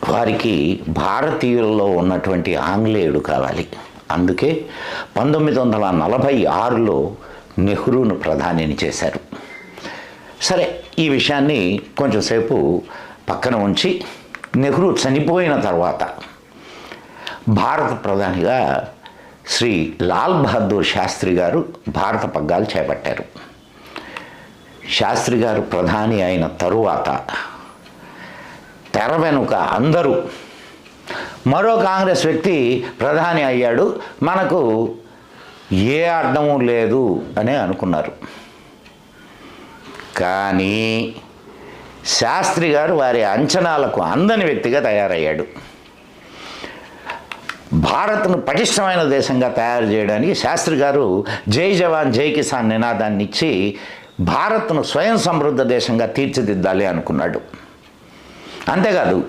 వారికి భారతీయుల్లో ఉన్నటువంటి ఆంగ్లేయుడు కావాలి. అందుకే 1946లో నెహ్రూను ప్రధానిని చేశారు. సరే, ఈ విషయాన్ని కొంచెంసేపు పక్కన ఉంచి నెహ్రూ చనిపోయిన తర్వాత భారత ప్రధానిగా శ్రీ లాల్ బహదూర్ శాస్త్రి గారు భారత పగ్గాలు చేపట్టారు. శాస్త్రి గారు ప్రధాని అయిన తరువాత తెర వెనుక అందరూ మరో కాంగ్రెస్ వ్యక్తి ప్రధాని అయ్యాడు, మనకు ఏ అడ్డము లేదు అని అనుకున్నారు. కానీ శాస్త్రి గారు వారి అంచనాలకు అందని వ్యక్తిగా తయారయ్యాడు. భారత్ను పటిష్టమైన దేశంగా తయారు చేయడానికి శాస్త్రి గారు జై జవాన్ జై కిసాన్ నినాదాన్ని ఇచ్చి భారత్ను స్వయం సమృద్ధ దేశంగా తీర్చిదిద్దాలి అనుకున్నాడు. అంతేకాదు,